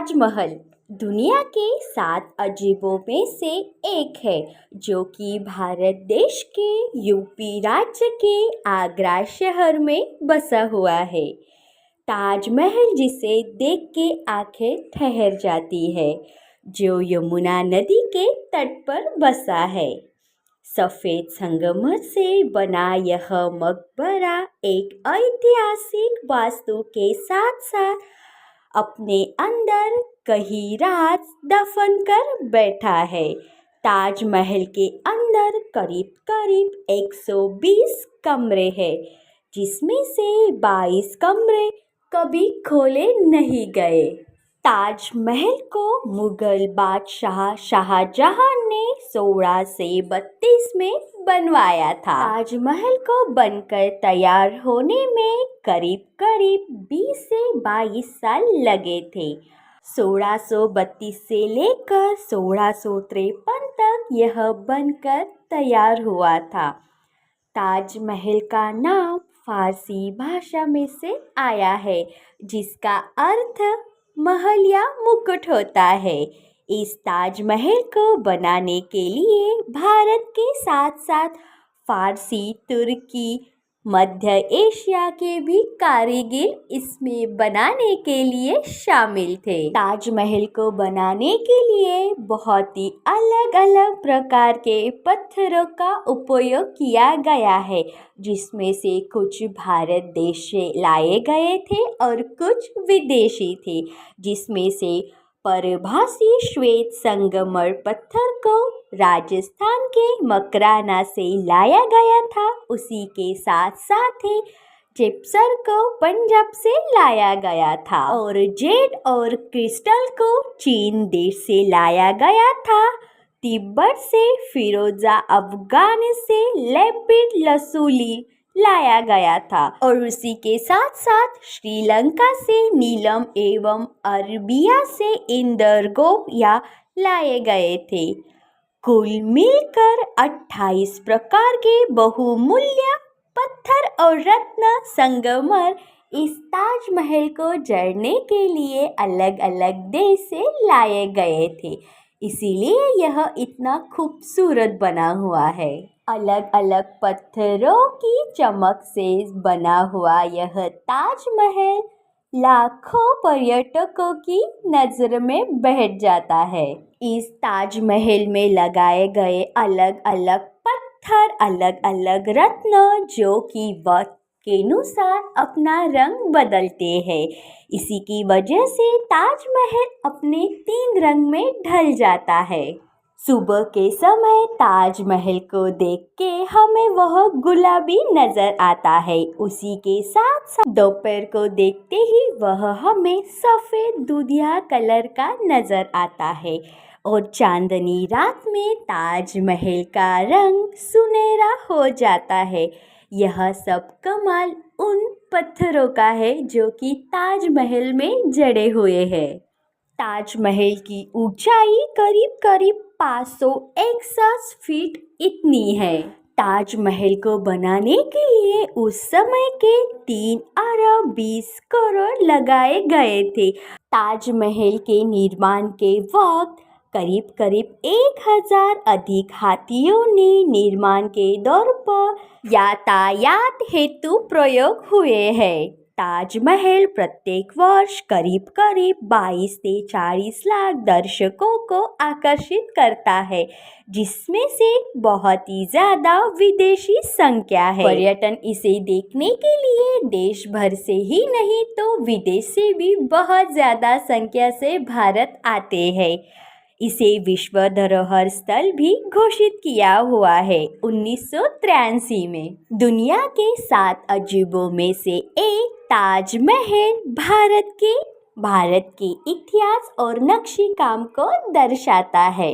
ताजमहल दुनिया के 7 अजूबों में से एक है, जो कि भारत देश के यूपी राज्य के आगरा शहर में बसा हुआ है। ताजमहल जिसे देख के आंखें ठहर जाती है, जो यमुना नदी के तट पर बसा है। सफ़ेद संगमरमर से बना यह मकबरा एक ऐतिहासिक वास्तु के साथ साथ अपने अंदर कई राज दफन कर बैठा है। ताजमहल के अंदर करीब करीब 120 कमरे हैं, जिसमें से 22 कमरे कभी खोले नहीं गए। ताजमहल को मुगल बादशाह शाहजहां ने 1632 में बनवाया था। ताजमहल को बनकर तैयार होने में करीब करीब 20 से 22 साल लगे थे। 1632 से लेकर 1653 तक यह बनकर तैयार हुआ था। ताजमहल का नाम फारसी भाषा में से आया है, जिसका अर्थ महल या मुकुट होता है। इस ताजमहल को बनाने के लिए भारत के साथ साथ फारसी, तुर्की, मध्य एशिया के भी कारीगर इसमें बनाने के लिए शामिल थे। ताजमहल को बनाने के लिए बहुत ही अलग अलग प्रकार के पत्थरों का उपयोग किया गया है, जिसमें से कुछ भारत देश से लाए गए थे और कुछ विदेशी थे। जिसमें से परभासी श्वेत संगमरमर पत्थर को राजस्थान के मकराना से लाया गया था। उसी के साथ साथ ही जिप्सम को पंजाब से लाया गया था और जेड और क्रिस्टल को चीन देश से लाया गया था। तिब्बत से फिरोजा, अफगान से लेपिड लसूली लाया गया था और उसी के साथ साथ श्रीलंका से नीलम एवं अरबिया से इंदरगोया लाए गए थे। कुल मिलकर 28 प्रकार के बहुमूल्य पत्थर और रत्न संगमरमर इस ताजमहल को जड़ने के लिए अलग अलग देश से लाए गए थे। इसीलिए यह इतना खूबसूरत बना हुआ है। अलग अलग पत्थरों की चमक से बना हुआ यह ताजमहल लाखों पर्यटकों की नज़र में बैठ जाता है। इस ताजमहल में लगाए गए अलग अलग पत्थर, अलग अलग रत्न, जो कि वक्त के अनुसार अपना रंग बदलते हैं। इसी की वजह से ताजमहल अपने 3 रंग में ढल जाता है। सुबह के समय ताजमहल को देख के हमें वह गुलाबी नजर आता है। उसी के साथ साथ दोपहर को देखते ही वह हमें सफ़ेद दूधिया कलर का नजर आता है और चांदनी रात में ताजमहल का रंग सुनहरा हो जाता है। यह सब कमाल उन पत्थरों का है जो कि ताजमहल में जड़े हुए हैं। ताजमहल की ऊंचाई करीब करीब 561 फीट इतनी है। ताजमहल को बनाने के लिए उस समय के 3 अरब 20 करोड़ लगाए गए थे। ताजमहल के निर्माण के वक्त करीब करीब 1000 अधिक हाथियों ने निर्माण के दौर पर यातायात हेतु प्रयोग हुए हैं। ताजमहल प्रत्येक वर्ष करीब करीब 22 से 40 लाख दर्शकों को आकर्षित करता है, जिसमें से बहुत ही ज़्यादा विदेशी संख्या है। पर्यटन इसे देखने के लिए देश भर से ही नहीं तो विदेश से भी बहुत ज़्यादा संख्या से भारत आते हैं। इसे विश्व धरोहर स्थल भी घोषित किया हुआ है 1983 में। दुनिया के 7 अजूबों में से एक ताजमहल भारत के इतिहास और नक्शी काम को दर्शाता है।